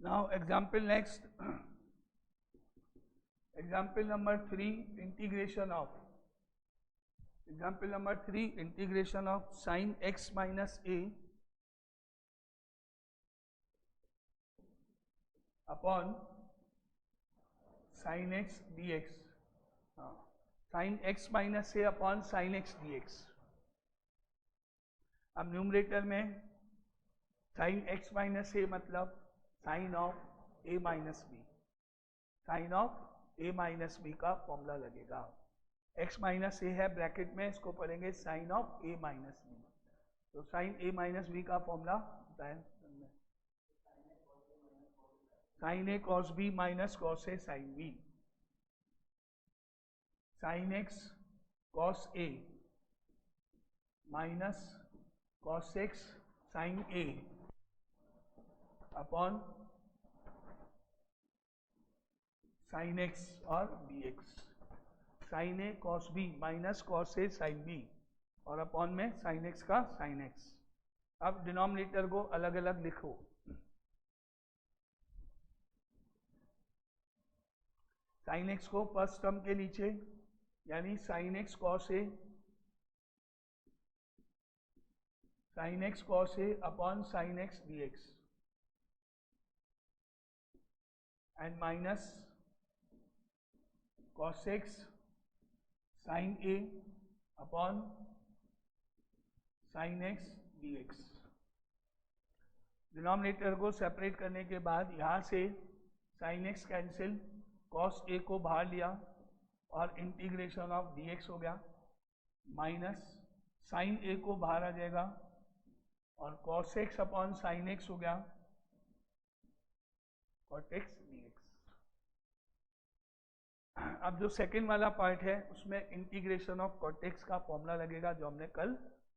Now example next. Example number 3, integration of sin x minus a upon sin x dx. Sin x minus a upon sin x dx. अब numerator में sin x minus a मतलब sin of a minus b, sin of a minus b का formula लगेगा. x minus a है bracket में, इसको पढ़ेंगे sin of a minus b. तो sin a minus b का फॉर्मूला बताएं. sin a cos b minus cos a sin b. sin x cos a minus cos x sin a upon sin x और dx. sin a cos b minus cos a sin b और upon में sin x का sin x. अब denominator को अलग अलग लिखो. sin x को फर्स्ट टर्म के नीचे यानी sin x cos a upon sin x dx and minus cos x sin a upon sin x dx. Denominator को सेपरेट करने के बाद यहाँ से sin x cancel, cos a को बाहर लिया और इंटीग्रेशन ऑफ dx हो गया, माइनस sin a को बाहर आ जाएगा और cos x upon sin x हो गया cot x dx. अब जो सेकंड वाला पार्ट है उसमें इंटीग्रेशन ऑफ cot x का फॉर्मूला लगेगा जो हमने कल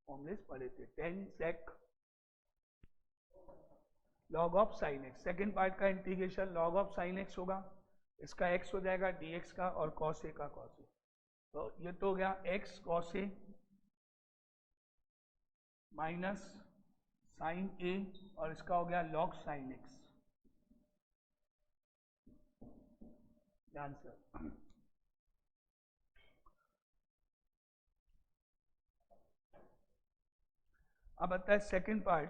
फॉर्मूले पढ़े थे. 10 sec log of sin x. Second part का integration log of sin x होगा, इसका x हो जाएगा dx का और cos a का cos a. तो ये तो हो गया x cos a minus sin a और इसका हो गया log sin x. ध्यान से अब आता है second part.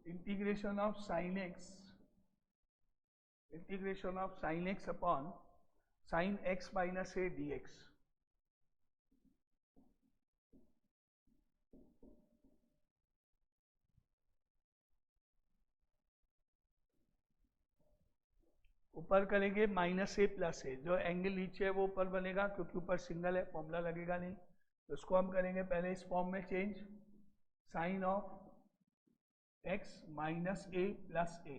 Integration of sin x upon sin x minus a dx. ऊपर करेंगे माइनस ए प्लस ए. जो एंगल नीचे है वो ऊपर बनेगा क्योंकि ऊपर सिंगल है, फॉर्मूला लगेगा नहीं. तो इसको हम करेंगे पहले इस फॉर्म में change. Sine of x minus a plus a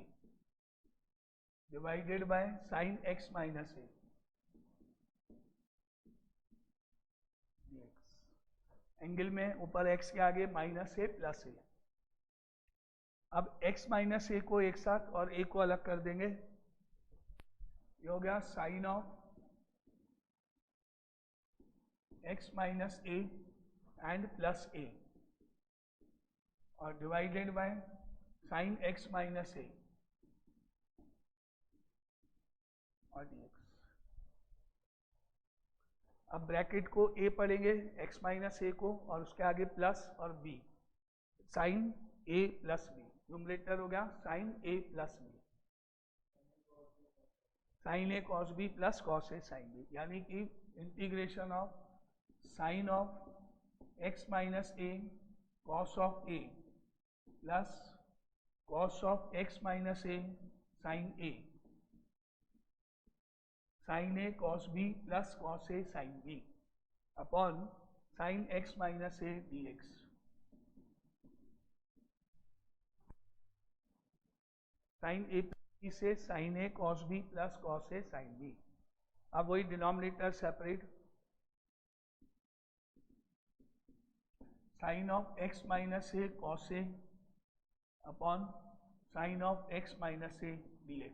divided by sine x minus a. Angle में ऊपर x के आगे माइनस ए प्लस ए. अब x माइनस ए को एक साथ और a को अलग कर देंगे. ये हो गया sine of x minus A and plus A और divided by sine x minus A और dx. अब ब्रैकेट को a पढ़ेंगे x माइनस ए को और उसके आगे प्लस और b, sine a plus b. Numerator हो गया sine a plus b, sine a cos b plus cos a sin b. यानी कि integration of sine of x minus A cos of a plus cos of x minus a sin a, sin a cos b plus cos a sin b upon sin x minus a dx. sin a से sin a cos b plus cos a sin b. अब वही denominator separate. Sine of x minus A cos a upon sine of x minus A dx.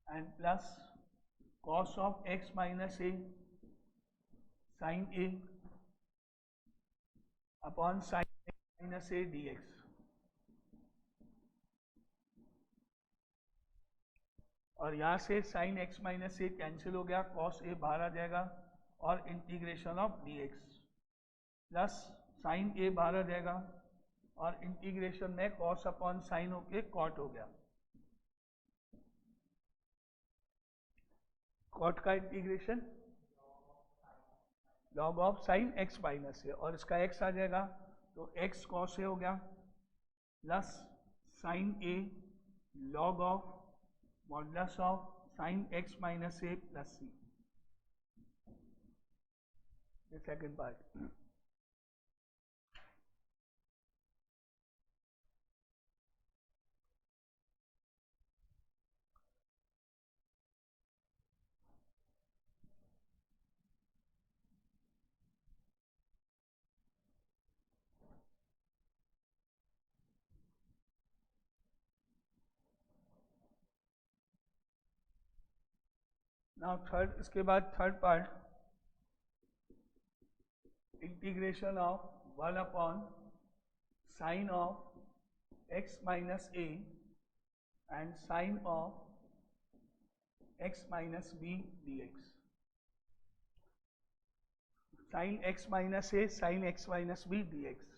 And plus cos of x minus A sine A upon sine x minus A D X. और यहाँ से sine x minus A cancel हो गया, cos A बाहर आ जाएगा और integration of D X plus sine A बाहर आ जाएगा और इंटीग्रेशन में कॉस अपॉन साइन होके कॉट हो गया। कॉट का integration log of sine x minus A और इसका एक्स आ जाएगा तो एक्स कॉस ए हो गया plus sine a log of modulus of sine x minus a plus c. Second part. Now third, इसके बाद third part, integration of 1 upon sine of x minus A and sine of x minus b d x. Sine x minus A sine x minus b d x.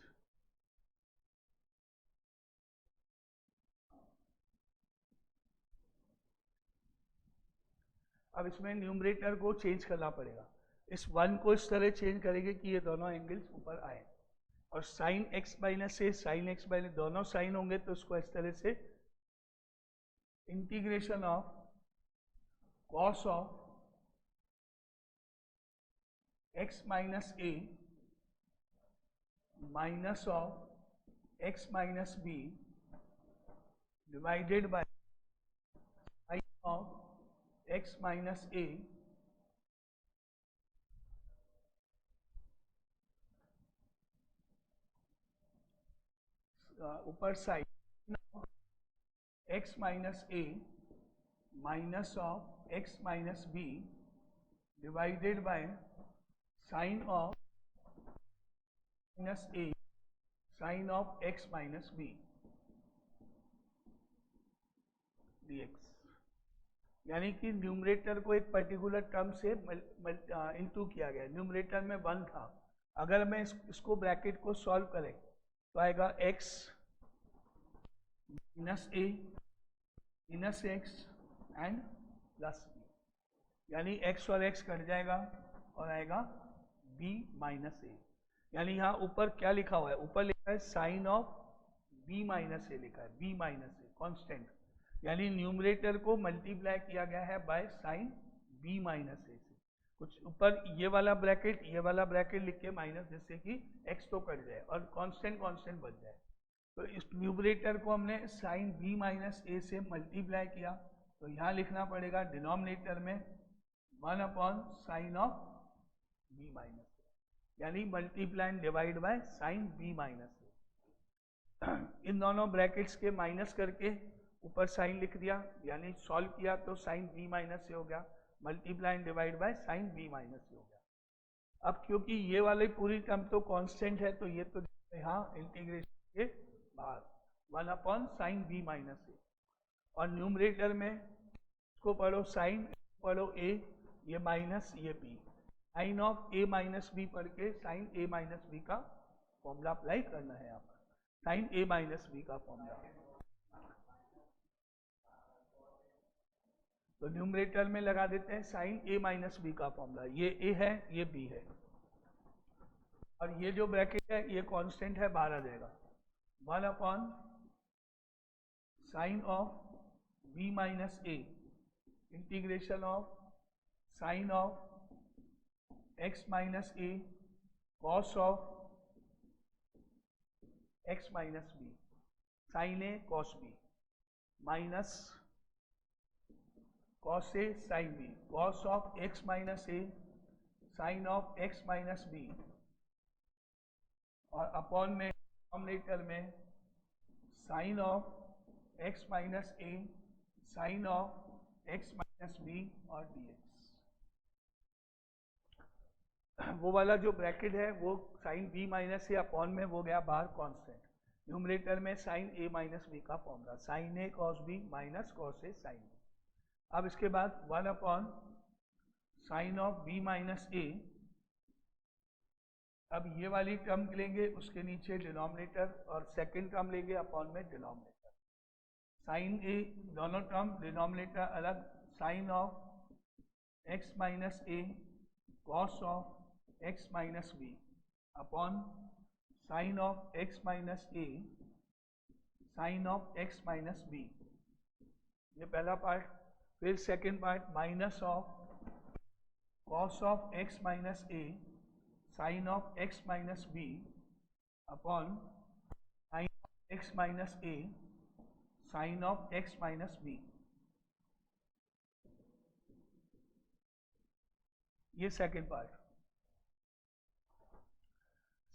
अब इसमें numerator को change करना पड़ेगा। इस 1 को इस तरह चेंज करेंगे कि ये दोनों एंगल्स ऊपर आए और साइन एक्स माइनस से साइन एक्स माइनस दोनों साइन होंगे तो इसको इस तरह से integration of cos of x minus A minus of x minus B divided by sine of x minus A ऊपर side x minus A minus of x minus B divided by sine of minus A sine of x minus B dx। यानी कि numerator को एक particular term से into किया गया। Numerator में 1 था, अगर मैं इसको ब्रैकेट को सॉल्व करें तो आएगा x minus A minus x and plus b, यानी x और x कट जाएगा और आएगा b माइनस ए। यानी यहाँ ऊपर क्या लिखा हुआ है, ऊपर लिखा है साइन ऑफ b माइनस ए लिखा है, b माइनस ए कॉन्स्टेंट, यानी न्यूमरेटर को मल्टीप्लाई किया गया है बाय साइन b माइनस ए से। कुछ ऊपर ये वाला ब्रैकेट लिख के माइनस, जिससे कि x तो कट जाए और कांस्टेंट बच जाए। तो इस न्यूमरेटर को हमने साइन b माइनस ए से मल्टीप्लाई किया, तो यहाँ लिखना पड़ेगा डिनोमिनेटर में 1 upon sine of b minus A, यानी multiply and divide by sine b minus A. इन दोनों ब्रैकेट्स के माइनस करके ऊपर साइन लिख दिया, यानी सॉल्व किया तो साइन b माइनस से हो गया, multiply and divide by sine b minus से हो गया। अब क्योंकि ये वाली पूरी टर्म तो कांस्टेंट है तो ये तो यहाँ इंटीग्रेशन के बाहर 1 अपॉन साइन b माइनस से, और न्यूमरेटर में इसको पढ़ो साइन, पढ़ो a, ये माइनस ये b, sine of a minus b पढ़ के साइन a माइनस b का फॉर्मूला अप्लाई करना है यहाँ पर, साइन a माइनस b का फॉर्मूला। तो न्यूमरेटर में लगा देते हैं साइन a माइनस बी का फॉर्मूला, ये a है ये b है, और ये जो ब्रैकेट है ये कांस्टेंट है, बाहर आ जाएगा 1 upon sine of b minus a integration of sine of x minus a cos of x minus b sine a cos b minus cos a sine b cos of x minus A sine of x minus b, और upon में denominator में sine of x minus A sine of x minus b और dx। वो वाला जो bracket है वो sine b minus a upon में वो गया बाहर कांस्टेंट। न्यूमरेटर में साइन a माइनस बी का formula sine a cos b minus cos a sine b। अब इसके बाद 1 upon sine of b minus a। अब ये वाली टर्म लेंगे उसके नीचे डिनोमिनेटर और सेकंड टर्म लेंगे अपॉन में डिनोमिनेटर। साइन a दोनों टर्म डिनोमिनेटर अलग sine of x minus a cos of x minus b upon sine of x minus a sine of x minus b। ये पहला पार्ट। फिर second part minus of cos of x minus a sine of x minus b upon sine of x minus a sine of x minus b। ये second part.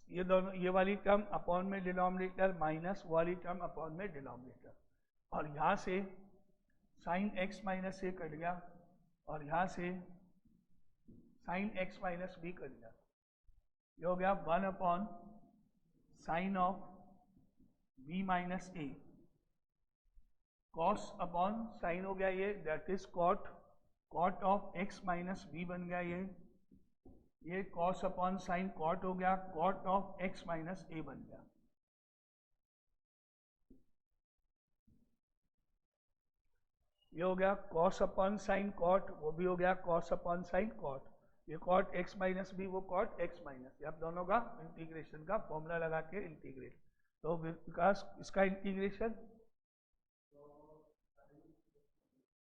ये दोनों ये वाली term upon में denominator minus वाली term upon में denominator और यहाँ से sine x minus a cut गया और यहाँ से sine x minus b cut गया। ये हो गया 1 upon sine of b minus a cos upon sine हो गया ये that is cot cot of x minus b बन गया ये कॉस अपॉन साइन कॉट हो गया cot of x minus a बन गया। ये हो गया कॉस अपॉन साइन कॉट वो भी हो गया कॉस अपॉन साइन कॉट। ये कॉट x माइनस बी वो कॉट x माइनस। अब दोनों का इंटीग्रेशन का फॉर्मूला लगा के इंटीग्रेट। तो विकास इसका integration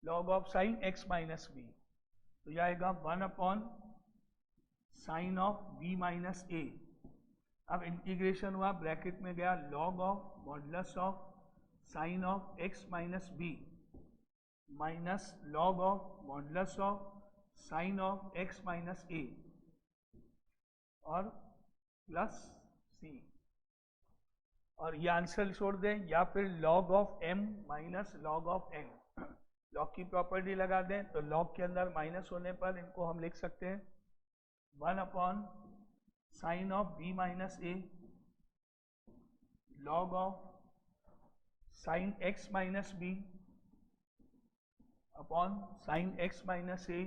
log of sine x minus b तो यह आएगा 1 upon sine of b minus a। अब इंटीग्रेशन हुआ ब्रैकेट में गया log of modulus of sine of x minus b minus log of modulus of sine of x minus a और plus c। और ये आंसर छोड़ दें या फिर log of m minus log of n। Log की प्रॉपर्टी लगा दें तो लॉग के अंदर माइनस होने पर इनको हम लिख सकते हैं 1 upon sine of b minus a log of sine x minus b upon sine x minus a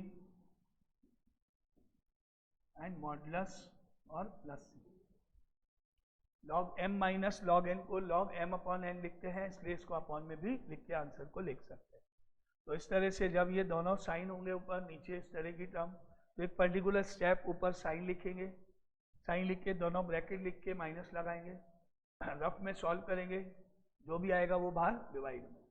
and modulus और plus c। Log m minus log n को लॉग m अपॉन n लिखते हैं इसलिए इसको अपॉन में भी लिख के आंसर को लिख सकते हैं। तो इस तरह से जब ये दोनों साइन होंगे ऊपर नीचे इस तरह की टर्म तो एक पर्टिकुलर स्टेप ऊपर साइन लिखेंगे। साइन लिख के दोनों ब्रैकेट लिख के माइनस लगाएंगे रफ में सॉल्व करेंगे जो भी आएगा वो बाहर डिवाइड में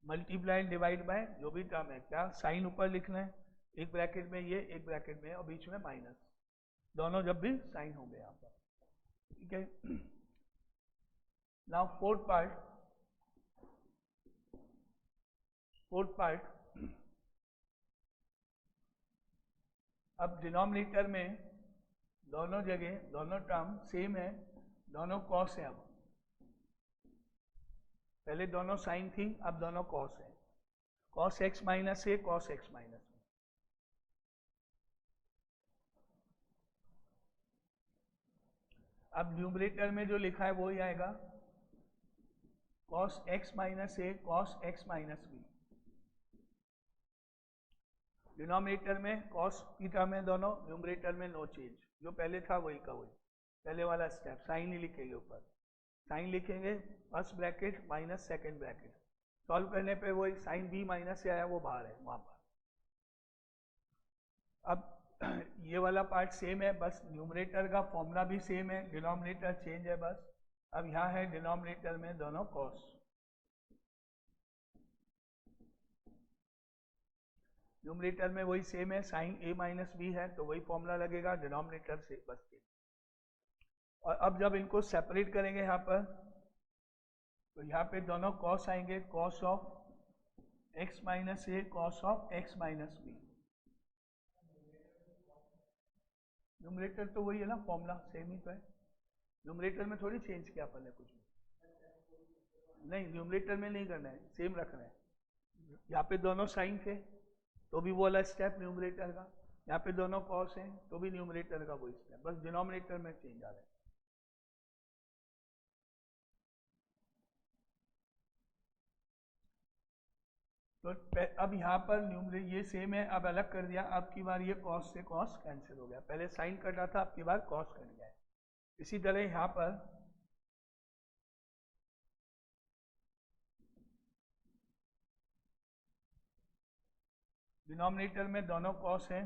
मल्टीप्लाई डिवाइड बाय जो भी टर्म है क्या साइन ऊपर लिखना है एक ब्रैकेट में ये एक ब्रैकेट में और बीच में माइनस दोनों जब भी साइन होंगे यहाँ पर। ठीक है। नाउ फोर्थ पार्ट अब डिनोमिनेटर में दोनों जगह दोनों टर्म सेम है दोनों कॉस है। अब पहले दोनों साइन थी अब दोनों कॉस है cos x minus a cos x minus a. अब न्यूमरेटर में जो लिखा है वही आएगा cos x minus a cos x minus b. Denominator में कॉस की टर्म है दोनों न्यूमरेटर में नो चेंज जो पहले था वही का वही पहले वाला स्टेप साइन ही लिखेंगे ऊपर साइन लिखेंगे first bracket minus second bracket solve करने पे वही साइन b माइनस से आया वो बाहर है वहां पर। अब ये वाला पार्ट सेम है बस न्यूमरेटर का फॉर्मूला भी सेम है डिनोमिनेटर चेंज है बस। अब यहाँ है डिनोमिनेटर में दोनों कॉस न्यूमरेटर में वही सेम है साइन a माइनस बी है तो वही फॉर्मूला लगेगा डिनोमिनेटर से बस के। और अब जब इनको सेपरेट करेंगे यहाँ पर तो यहाँ पे दोनों कॉस आएंगे cos of x minus a cos of x minus b. Numerator तो वही है ना फॉर्मूला सेम ही तो है न्यूमरेटर में थोड़ी चेंज किया अपन ने कुछ नहीं न्यूमरेटर में नहीं करना है सेम रखना है। यहाँ पे दोनों साइन थे तो भी वो वाला स्टेप न्यूमरेटर का, यहाँ पे दोनों कॉस हैं तो भी न्यूमरेटर का वो स्टेप, बस डिनोमिनेटर में चेंज आ रहा है। तो अब यहाँ पर न्यूमरेटर ये सेम है, अब अलग कर दिया, अब की बार ये कॉस से कॉस कैंसिल हो गया, पहले साइन कटा था, अब की बार कॉस कट गया है। इसी तरह यहाँ पर डिनोमिनेटर में दोनों कॉस हैं,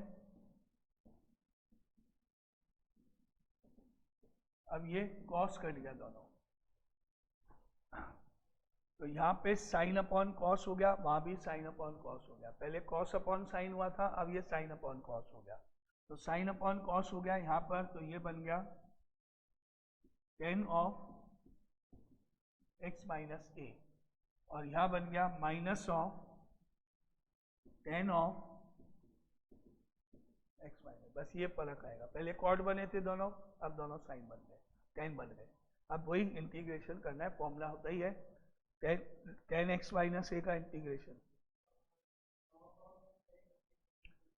अब ये कॉस कट गया दोनों, तो यहाँ पे साइन अपॉन कॉस हो गया, वहां भी साइन अपॉन कॉस हो गया, पहले कॉस अपॉन साइन हुआ था, अब ये साइन अपॉन कॉस हो गया, तो साइन अपॉन कॉस हो गया यहाँ पर, तो ये बन गया tan of x minus A, और यहाँ बन गया minus of tan of x minus, बस ये फर्क आएगा, पहले कॉट बने थे दोनों, अब दोनों साइन बन गए, tan बन गए, अब वही इंटीग्रेशन करना है, फॉर्मूला होता ही है tan x माइनस ए का इंटीग्रेशन,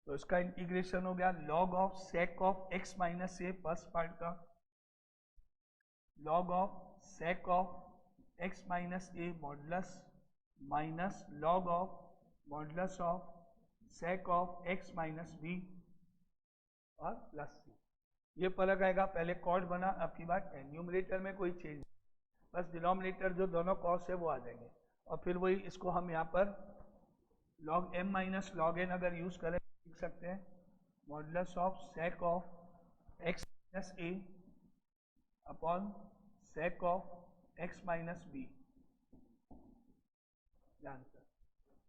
तो इसका इंटीग्रेशन हो गया log of sec of x minus a first part का, log of sec of x minus a modulus minus log of modulus of sec of x minus b और plus c, ये फर्क आएगा, पहले कॉट बना, अब की बार न्यूमरेटर में कोई चेंज, बस डिनोमिनेटर जो दोनों कॉस है वो आ जाएंगे, और फिर वही इसको हम यहाँ पर log m minus log n अगर यूज करें लिख सकते हैं, modulus of sec of x minus a upon sec of x minus b,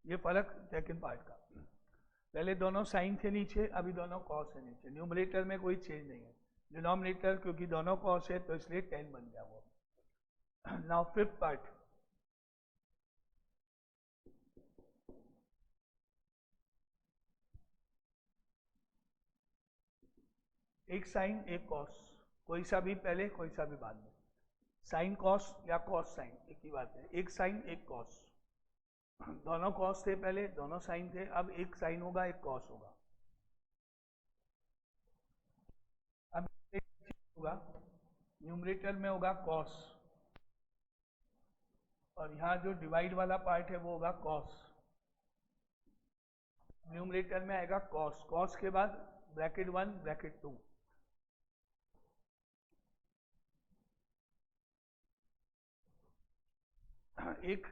ये फर्क सेकंड पार्ट का, पहले दोनों साइन थे नीचे, अभी दोनों कॉस है नीचे, न्यूमरेटर में कोई चेंज नहीं है, डिनोमिनेटर क्योंकि दोनों कॉस है तो इसलिए 10 बन गया वो। नाउ फिफ्थ पार्ट, एक साइन एक कॉस, कोई सा भी पहले कोई सा भी बाद में, साइन कॉस या कॉस साइन एक ही बात है, एक साइन एक कॉस, दोनों कॉस थे पहले, दोनों साइन थे, अब एक साइन होगा एक कॉस होगा, अब एक होगा न्यूमरेटर में होगा कॉस, और यहाँ जो डिवाइड वाला पार्ट है वो होगा कॉस, न्यूमरेटर में आएगा कॉस, कॉस के बाद ब्रैकेट 1 ब्रैकेट 2, एक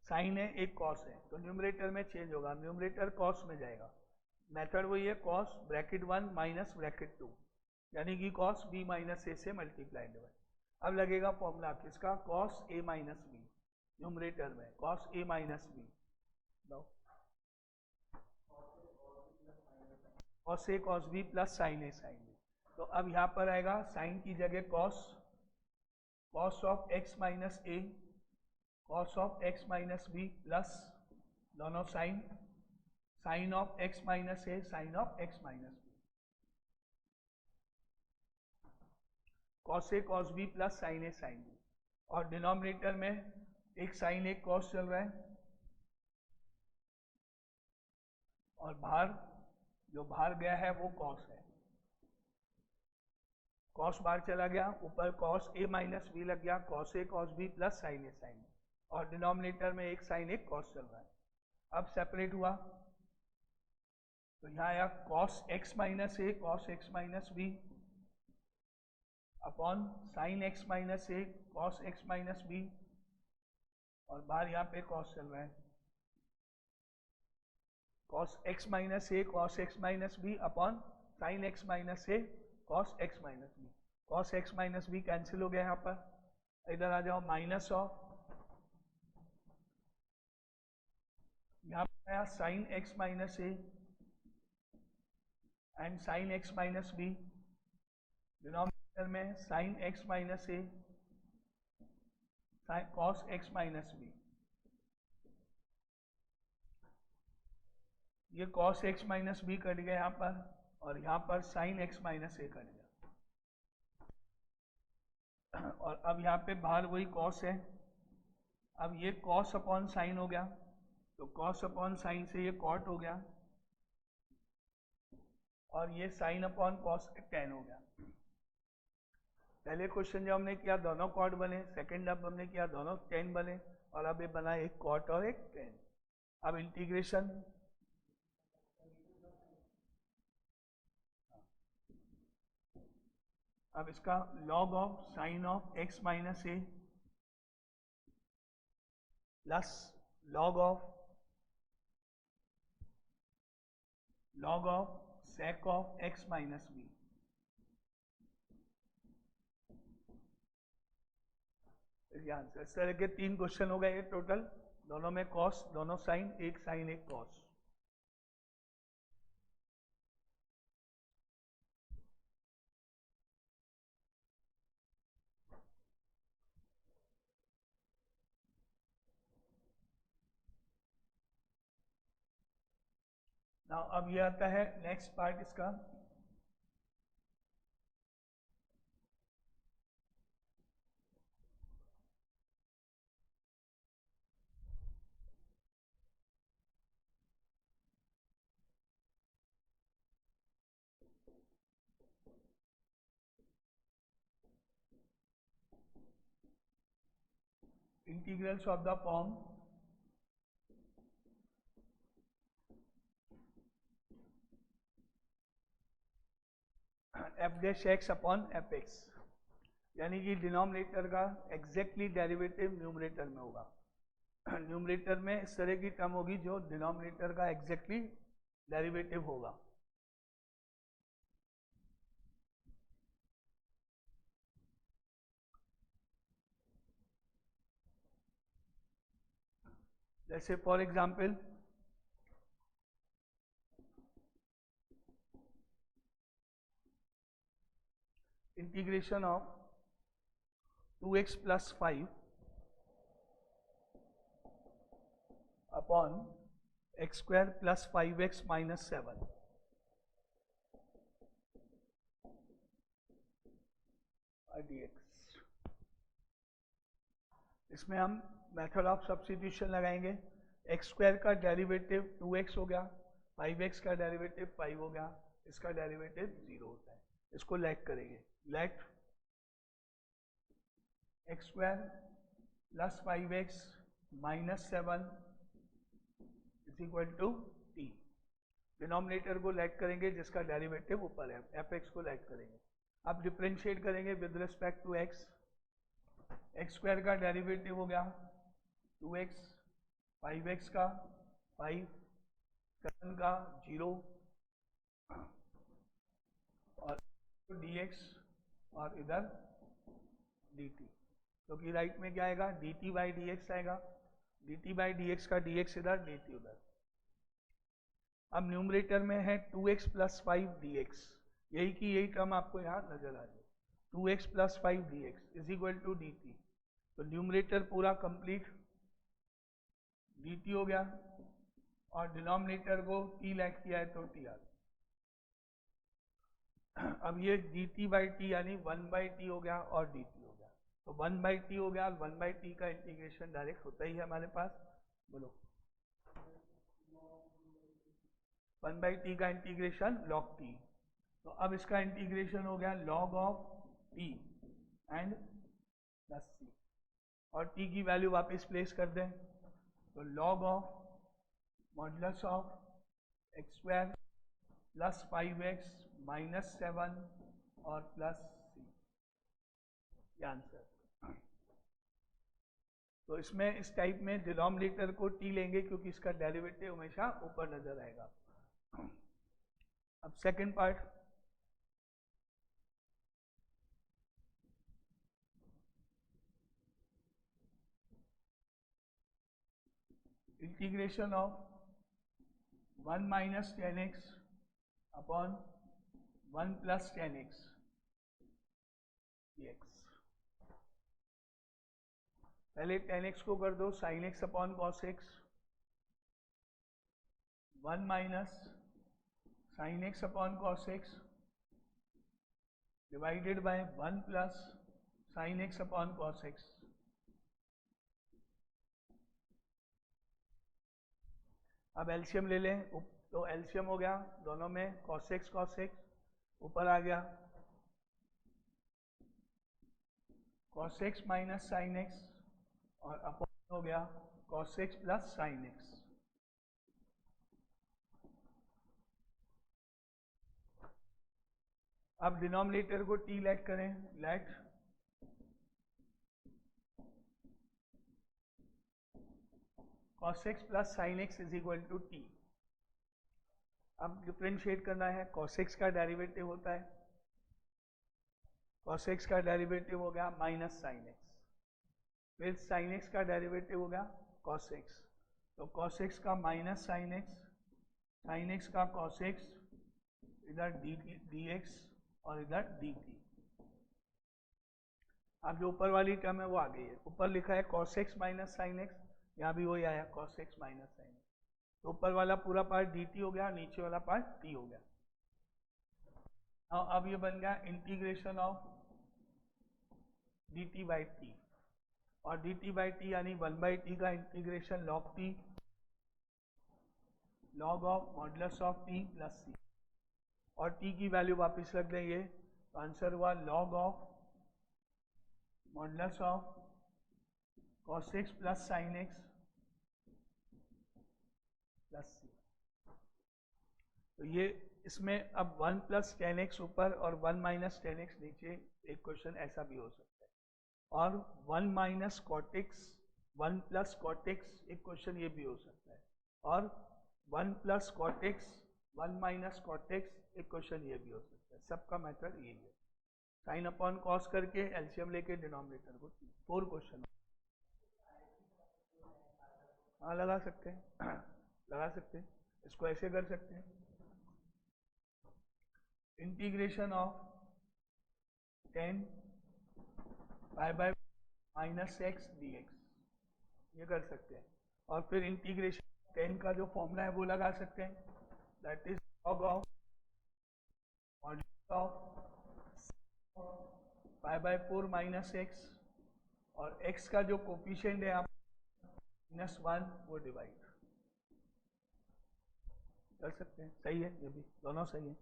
साइन है एक कॉस है, तो न्यूमरेटर में चेंज होगा, न्यूमरेटर कॉस में जाएगा, मेथड वही है कॉस ब्रैकेट 1 माइनस ब्रैकेट 2, यानी कि कॉस b माइनस ए से मल्टीप्लाई डिवाइड, अब लगेगा फॉर्मूला किसका, cos a minus b, numerator में cos a minus b, cos a cos b plus sine a sine b, तो अब यहाँ पर आएगा साइन की जगह cos, cos of x minus a cos of x minus b plus दोनों sine, sine of x minus A sine of x minus b, cos a cos b plus sine a sine b, और denominator में एक sign एक cos चल रहा है, और बाहर जो बाहर गया है वो कॉस है, कॉस बाहर चला गया, ऊपर कॉस ए माइनस बी लग गया, cos a cos b plus sine a sine b, और डिनोमिनेटर में एक साइन एक कॉस चल रहा है, अब सेपरेट हुआ, तो यहाँ आया cos x minus a cos x minus b upon sine x minus a cos x minus b, और बाहर यहाँ पे कॉस चल रहा है, cos x minus a cos x minus b upon sine x minus a cos x minus b, cos x minus b cancel हो गया, यहाँ पर इधर आ जाओ माइनस ऑफ, यहाँ पर आया sine x minus A and sine x minus b, denominator में sine x minus a cos x minus b, ये cos x minus b cut गया यहाँ पर, और यहाँ पर sine x minus a cut गया, और अब यहाँ पे बाहर वही कॉस है, अब ये कॉस अपॉन साइन हो गया, तो कॉस अपॉन साइन से ये कॉट हो गया, और ये साइन अपॉन कॉस टेन हो गया। पहले क्वेश्चन जब हमने किया दोनों कॉट बने, सेकंड अब हमने किया दोनों टेन बने, और अब ये बना एक कॉट और एक टेन। अब इंटीग्रेशन, अब इसका log of sine of x minus a plus log of sec of x minus b. Answer, इस तरह के 3 क्वेश्चन हो गए ये टोटल, दोनों में कॉस, दोनों साइन, एक साइन एक कॉस। नाउ अब ये आता है नेक्स्ट पार्ट इसका, integrals of the form F dash x upon F x, यानी कि डिनोमिनेटर का एग्जैक्टली डेरिवेटिव न्यूमरेटर में होगा। न्यूमरेटर में इस तरह की टर्म होगी जो डिनोमिनेटर का एग्जैक्टली डेरिवेटिव होगा। जैसे for example integration of 2x plus 5 upon x square plus 5x minus 7, dx। इसमें हम मेथड ऑफ सब्स्टिट्यूशन लगाएंगे। एक्स स्क्वायर का डेरिवेटिव 2x हो गया, 5x का डेरिवेटिव 5 हो गया, इसका डेरिवेटिव 0 होता है। इसको लेट करेंगे, let x square plus 5x minus 7 is equal to t। Denominator को लेट करेंगे जिसका डेरिवेटिव ऊपर है, fx को लेट करेंगे। अब डिफरेंशिएट करेंगे with respect to x। X square का डेरिवेटिव हो गया 2x, 5x का 5, 7 का 0, और dx और इधर dt, क्योंकि राइट में क्या आएगा, dt बाई डी एक्स आएगा, dt बाई डी एक्स का dx इधर dt उधर। अब न्यूमरेटर में है 2x प्लस 5 dx, यही की यही टर्म आपको यहाँ नजर आ जाए, 2x plus 5 dx is equal to dt। तो न्यूमरेटर पूरा कंप्लीट dt हो गया, और डिनोमिनेटर को t लेट किया है तो t आ गया। अब ये dt बाई टी यानी 1 बाई टी हो गया और dt हो गया, तो 1 बाई टी हो गया, 1 बाई टी का इंटीग्रेशन डायरेक्ट होता ही है हमारे पास। बोलो 1 बाई टी का इंटीग्रेशन log t। तो अब इसका इंटीग्रेशन हो गया log of t and plus c, और t की वैल्यू वापस प्लेस कर दें, तो log of modulus of x square plus 5x minus 7 और प्लस c, ये आंसर। तो इसमें इस टाइप में डिनोमिनेटर को t लेंगे क्योंकि इसका डेरिवेटिव हमेशा ऊपर नजर आएगा। अब second part, integration of 1 minus 10x upon 1 plus 10x dx। पहले 10x को कर दो sin x upon cos x, 1 minus sin x upon cos x divided by 1 plus sin x upon cos x। अब एलसीएम ले लें, तो LCM हो गया दोनों में, cos x ऊपर आ गया cos x minus sine x, और अपॉन हो गया cos x plus sine x। अब डिनोमिनेटर को t लेट करें, let cos x plus sine x is equal to t। अब डिफ्रेंशिएट करना है, cos x का डेरिवेटिव होता है, cos x का डेरिवेटिव हो गया माइनस साइन x, फिर साइन x का डेरिवेटिव हो गया cos x, तो cos x का minus sine x, sine x का cos x, इधर dx और इधर dt। अब जो ऊपर वाली टर्म है वो आ गई है, ऊपर लिखा है cos x minus sine x, यहाँ भी वही आया cos x minus sine x, तो ऊपर वाला पूरा पार्ट dt हो गया, नीचे वाला पार्ट t हो गया। अब ये बन गया integration of dt by t, और dt बाई t यानी 1/t का integration log t, log of modulus of t plus c, और t की वैल्यू वापस रख देंगे, तो आंसर हुआ log of modulus of cos x plus sine x plus c। तो ये इसमें अब 1 प्लस टेन एक्स ऊपर और 1 माइनस टेन एक्स नीचे, एक क्वेश्चन ऐसा भी हो सकता है, और 1 माइनस कॉटेक्स 1 प्लस कॉटेक्स एक क्वेश्चन ये भी हो सकता है, और 1 प्लस कॉटेक्स 1 माइनस कॉटेक्स एक क्वेश्चन ये भी हो सकता है। सबका मेथड यही है, साइन अपॉन कॉस करके एलसीएम लेके डिनोमिनेटर को 4 क्वेश्चन। हाँ लगा सकते हैं लगा सकते हैं, इसको ऐसे कर सकते हैं, integration of 10 pi by minus x D x, ये कर सकते हैं, और फिर इंटीग्रेशन 10 का जो फॉर्मूला है वो लगा सकते हैं, that is log of modulus of pi by 4 minus x, और x का जो कोफिशिएंट है आप -1 वो डिवाइड कर सकते हैं। सही है, ये भी दोनों सही है,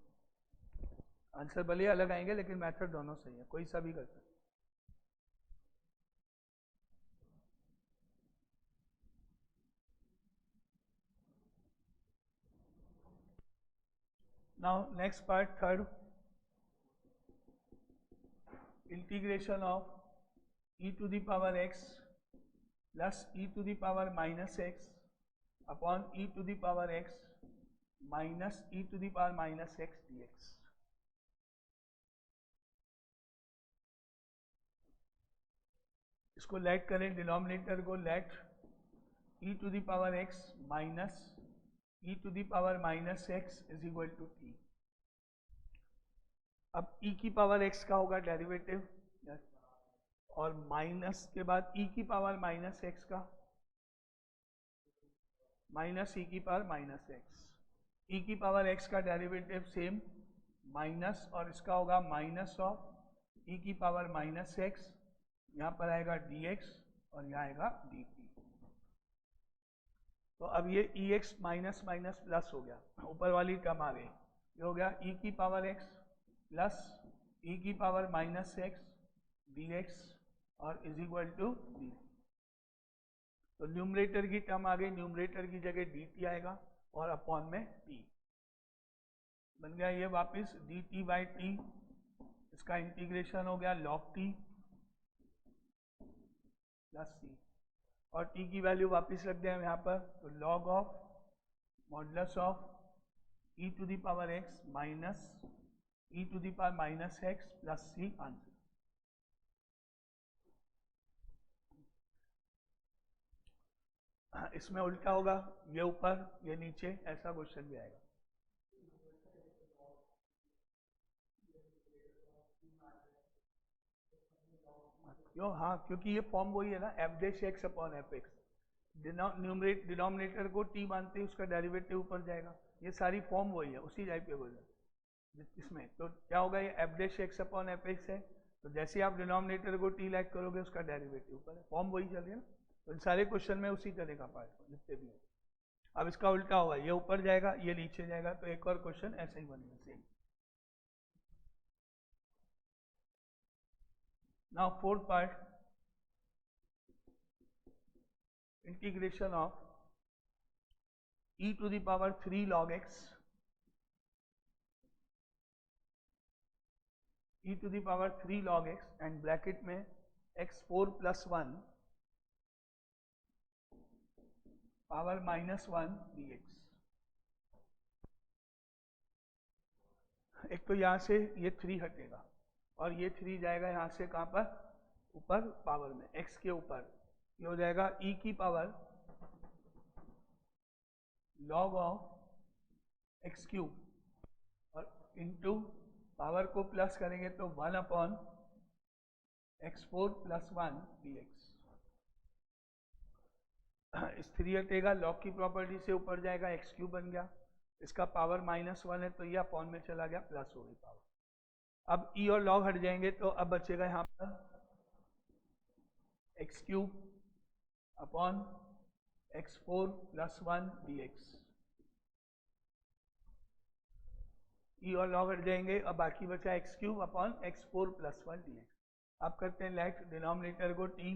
आंसर भले अलग आएंगे लेकिन मेथड दोनों सही है, कोई सा भी कर सकते हैं। Now next part third, integration of e to the power x plus e to the power minus x upon e to the power x minus e to the power minus x dx। इसको let करें, denominator को let e to the power x minus e to the power minus x is equal to t। अब e की power x का होगा derivative, और minus के बाद e की पावर माइनस x का, माइनस e की पावर माइनस x, e की पावर x का डेरिवेटिव सेम माइनस, और इसका होगा माइनस ऑफ e की पावर माइनस x, यहाँ पर आएगा dx और यहाँ आएगा dt। तो अब ये ex माइनस माइनस प्लस हो गया, ऊपर वाली टर्म आ गई, ये हो गया e की पावर x प्लस e की पावर माइनस x dx और इज इक्वल टू dt। तो न्यूमरेटर की टर्म आ गई, न्यूमरेटर की जगह dt आएगा और अपॉन में t बन गया, ये वापस dt बाई t, इसका इंटीग्रेशन हो गया log t प्लस c, और t की वैल्यू वापस रख दें हम यहाँ पर, तो log of modulus of e to the power x minus e to the power minus x plus c answer. इसमें उल्टा होगा, ये ऊपर ये नीचे, ऐसा क्वेश्चन भी आएगा। क्यों? हाँ, क्योंकि ये फॉर्म वही है ना, F dash x upon F x, denominator को टी मानते हैं, उसका डेरिवेटिव ऊपर जाएगा, ये सारी फॉर्म वही है, उसी टाइप के बोला इसमें। तो क्या होगा, ये F dash x upon F x है, तो जैसे आप डिनोमिनेटर को टी लाइक करोगे उसका डेरिवेटिव ऊपर है, फॉर्म वही चल रही है ना। तो इन सारे क्वेश्चन में उसी तरह का पार्ट जितने भी है। अब इसका उल्टा होगा, ये ऊपर जाएगा ये नीचे जाएगा, तो एक और क्वेश्चन ऐसे ही बनेगा same. Now fourth part, integration of e to the power 3 log x e to the power 3 log x and bracket में x4 plus 1 पावर -1 dx। एक तो यहां से ये 3 हटेगा और ये 3 जाएगा यहां से कहां पर, ऊपर पावर में x के ऊपर, ये हो जाएगा e की power log of x cube और इनटू पावर को प्लस करेंगे तो 1 अपॉन x4 plus 1 dx। इस 3 हटेगा, लॉग की प्रॉपर्टी से ऊपर जाएगा, एक्स क्यूब बन गया, इसका पावर -1 है तो ये अपॉन में चला गया, प्लस हो गई पावर। अब ई और लॉग हट जाएंगे तो अब बचेगा यहाँ पर x cube upon x4 plus 1 dx। E और लॉग हट जाएंगे, अब बाकी बचा x cube upon x4 plus 1 dx। अब करते हैं लेट डिनोमिनेटर को t,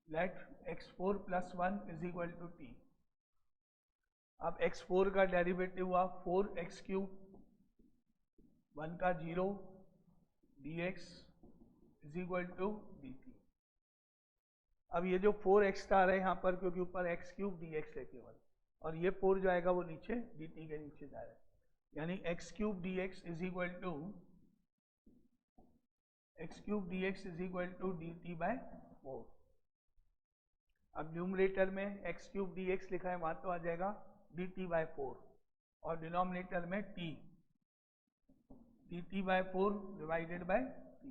let x4 plus 1 is equal to t। अब x4 का डेरिवेटिव हुआ 4x क्यूब 1 का 0 dx is equal to dt। अब ये जो 4x आ रहा है यहाँ पर, क्योंकि ऊपर x क्यूब dx है केवल, और ये 4 जो आएगा वो नीचे dt के नीचे जा रहा है, यानी x cube dx is equal to dt by 4। अब न्यूमरेटर में x क्यूब dx लिखा है, वहां तो आ जाएगा dt बाय 4, और डिनोमिनेटर में dt by 4 divided by t।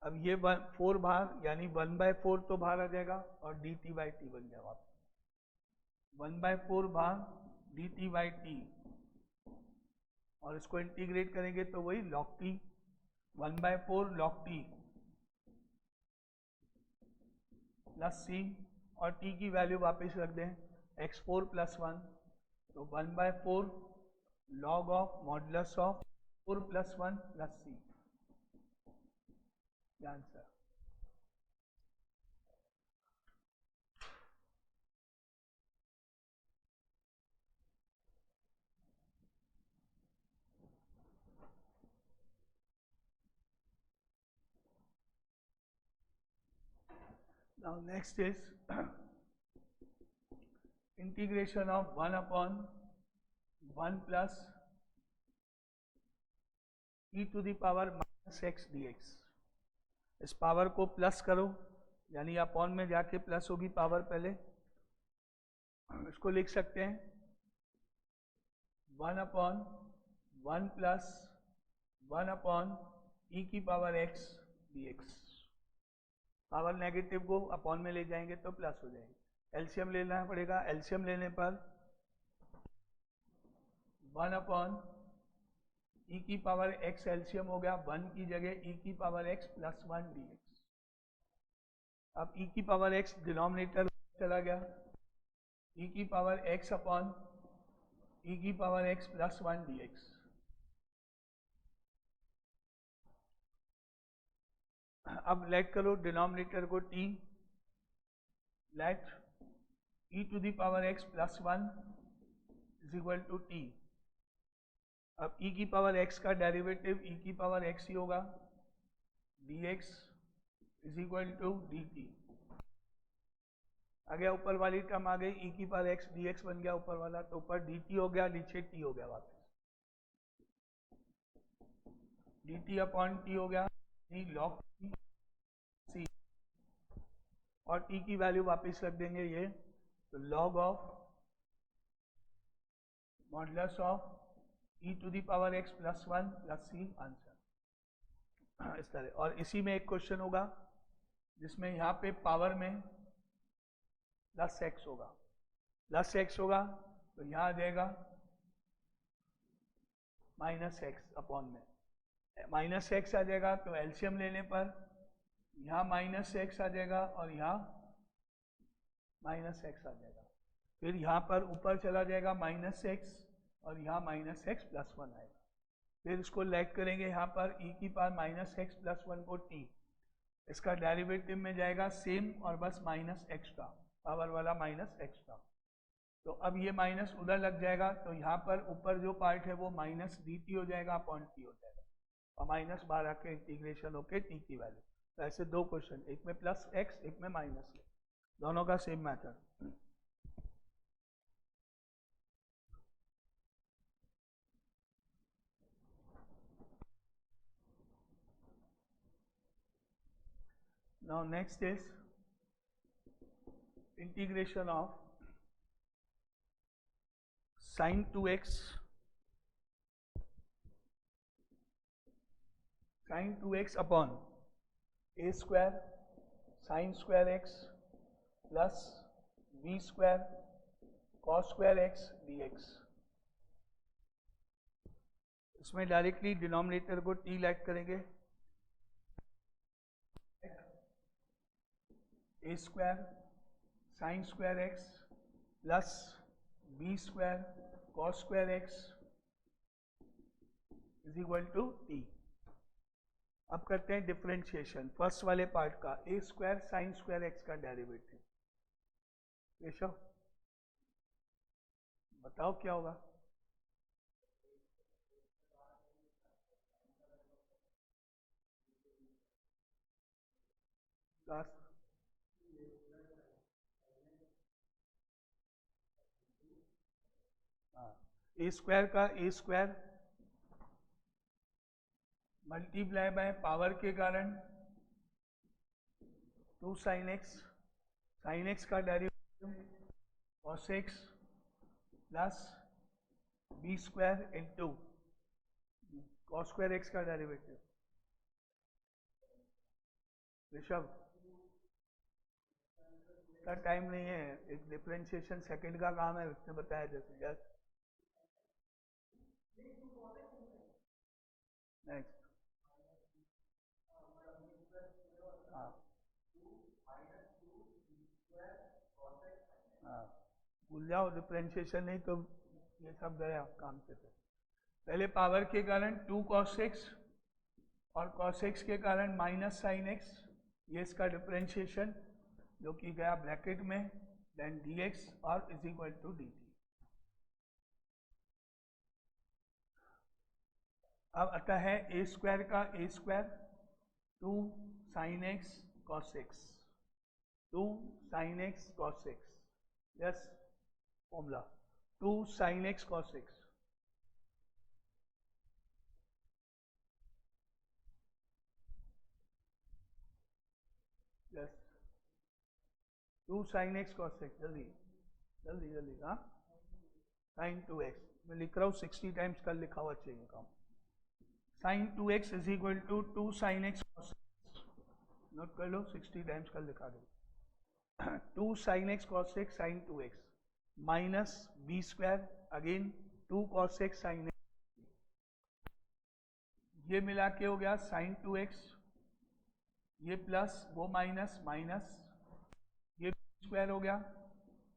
अब ये 4 बाहर, यानी 1/4 तो बाहर आ जाएगा और dt बाय t बन जाएगा, 1/4 बाहर dt बाय t, और इसको इंटीग्रेट करेंगे तो वही log t, 1/4 log t plus c, और t की वैल्यू वापस रख दें x4 plus 1, तो 1/4 log of modulus of 4 plus 1 plus c, answer. Now next is integration of 1 upon 1 plus e to the power minus x dx। इस power को plus करो, यानी अपॉन में जाके प्लस होगी पावर, पहले इसको लिख सकते हैं 1 अपॉन 1 प्लस 1 अपॉन e की power x dx। Power negative को अपॉन में ले जाएंगे तो प्लस हो जाएगी, एलसीएम लेना पड़ेगा, एलसीएम लेने पर 1 अपॉन e की पावर x एलसीएम हो गया, 1 की जगह e की पावर x प्लस 1 dx। अब e की पावर x डिनोमिनेटर चला गया, e की पावर x अपॉन e की पावर x प्लस 1 dx। अब लेट करो डिनोमिनेटर को t, let e to the power x plus 1 is equal to t। अब e की पावर x का डेरिवेटिव e की पावर x ही होगा, dx is equal to dt। आ गया ऊपर वाली टर्म आ गई, e की पावर x dx बन गया ऊपर वाला, तो ऊपर dt हो गया, नीचे t हो गया, वापस dt अपॉन t हो गया, log c, और t की वैल्यू वापस रख देंगे ये, तो log of modulus of e to the power x plus 1 plus c, answer. इस तरह, और इसी में एक क्वेश्चन होगा जिसमें यहाँ पे पावर में प्लस x होगा, प्लस x होगा तो यहाँ आ जाएगा माइनस x अपॉन में, माइनस x आ जाएगा तो एलसीएम लेने पर यहाँ माइनस x आ जाएगा और यहाँ माइनस एक्स आ जाएगा। फिर यहाँ पर ऊपर चला जाएगा माइनस एक्स और यहाँ माइनस एक्स प्लस वन आएगा। फिर इसको लेट करेंगे यहाँ पर e की power minus x plus one को t, इसका डेरिवेटिव में जाएगा सेम और बस माइनस एक्स्ट्रा, पावर वाला माइनस एक्स्ट्रा। तो अब ये माइनस उधर लग जाएगा, तो यहाँ पर ऊपर जो पार्ट है वो माइनस डी टी हो जाएगा अपॉन टी हो जाएगा, और माइनस बाहर आके इंटीग्रेशन होके टी की वैल्यू। तो ऐसे दो क्वेश्चन, एक में प्लस एक्स एक में माइनस एक्स, दोनों का same method. Now next is integration of sin 2x upon a square sin square x plus b square cos square x dx। इसमें डायरेक्टली डिनोमिनेटर को t लेट करेंगे, a square sine square x plus b square cos square x is equal to t. अब करते हैं differentiation first वाले part का, a square sine square x का derivative. Keshav बताओ क्या होगा? लास्ट ए स्क्वायर का a square multiply by power के कारण 2 साइन एक्स का derivative cos x plus b square into cos square x का डेरिवेटिव। ऋषभ का टाइम नहीं है, एक डिफरेंशिएशन सेकंड का काम है, उसने बताया जैसे। यस नेक्स्ट भूल जाओ, डिफरेंशिएशन नहीं तो ये सब गया काम से। पहले पावर के कारण 2 cos x और cos x के कारण माइनस साइन x, ये इसका डिफरेंशिएशन जो कि गया ब्रैकेट में, देन dx और इज इक्वल टू dt। अब आता है ए स्क्वायर का a square 2 sine x cos x, 2 sine x cos x, yes formula 2 sine x cos x. Yes 2 sine x cos x, जल्दी जल्दी जल्दी। हाँ साइन 2x मैं लिख रहा हूँ 60 टाइम्स, कल लिखा हुआ चाहिए काम। Sine 2x is equal to 2 sine x cos x, note कर लो 60 टाइम्स कल लिखा दो। 2 sine x cos x sine 2x minus b square again 2 cos x sine x, ये मिला के हो गया साइन 2x, ये प्लस वो माइनस माइनस, ये स्क्वायर हो गया,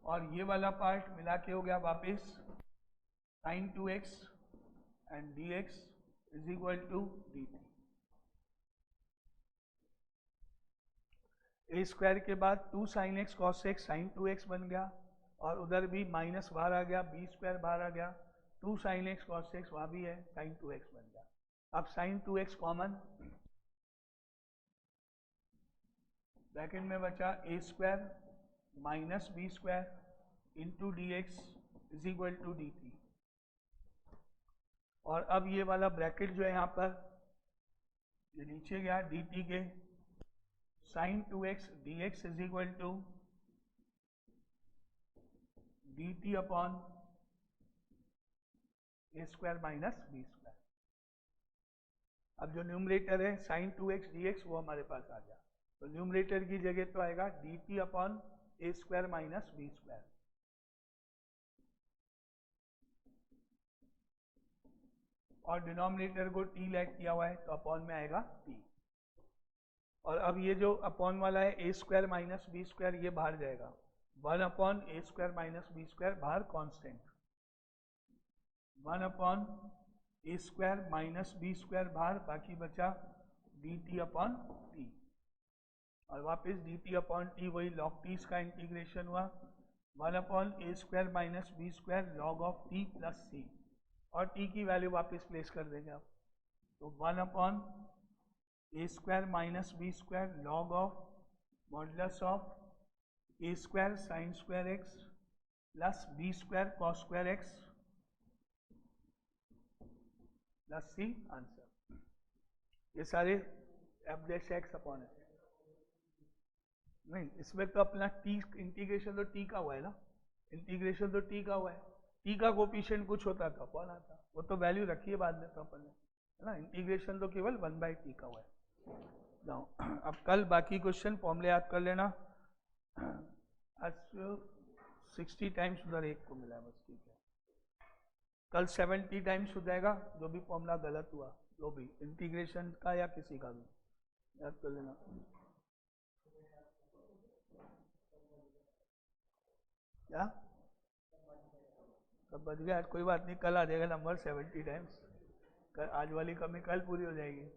और ये वाला पार्ट मिला के हो गया वापस sine 2x and dx is equal to dt। A square के बाद 2 sine x cos x sine 2x बन गया, और उधर भी माइनस बाहर आ गया, बी स्क्वायर बाहर आ गया, 2 साइन एक्स कॉस एक्स वहाँ भी है, साइन 2x बन गया। अब साइन 2x कॉमन, ब्रैकेट में बचा a square minus b square into d x is equal to d t. और अब ये वाला ब्रैकेट जो है यहाँ पर, ये नीचे गया डी टी के, sine 2x d x is equal to d t upon a square minus b square. अब जो न्यूमरेटर है साइन 2x dx वो हमारे पास आ गया, तो न्यूमरेटर की जगह तो आएगा D t upon a square minus b square. और डिनोमिनेटर को t लेट किया हुआ है तो अपॉन में आएगा t। और अब ये जो अपॉन वाला है a square minus b square ये बाहर जाएगा, 1/a² माइनस b² बाहर कांस्टेंट, 1/a² माइनस b² बाहर, बाकी बचा dt/t, और वापस dt/t वही log t का इंटीग्रेशन हुआ, 1/a² minus b² log of t plus c, और t की वैल्यू वापस प्लेस कर देंगे आप, तो 1/a² minus b² log of modulus of a² sin square x plus b² cos square x plus c answer. ये सारे f डैश x अपॉन है, नहीं इसमें तो अपना t इंटीग्रेशन तो t का हुआ है ना, इंटीग्रेशन तो t का हुआ है, t का कोफिशिएंट कुछ होता तो अपॉन आता, वो तो वैल्यू रखी है बाद में तो अपन ने, है ना, इंटीग्रेशन तो केवल 1/t का हुआ है। जाओ अब कल बाकी क्वेश्चन फॉर्मूले याद कर लेना, आज 60 टाइम्स उधर एक को मिला है बस, ठीक है, कल 70 टाइम्स हो जाएगा जो भी फॉर्मूला गलत हुआ, जो भी इंटीग्रेशन का या किसी का भी याद कर लेना। क्या सब बच गया, कोई बात नहीं, कल आ जाएगा नंबर 70 टाइम्स, आज वाली कमी कल पूरी हो जाएगी।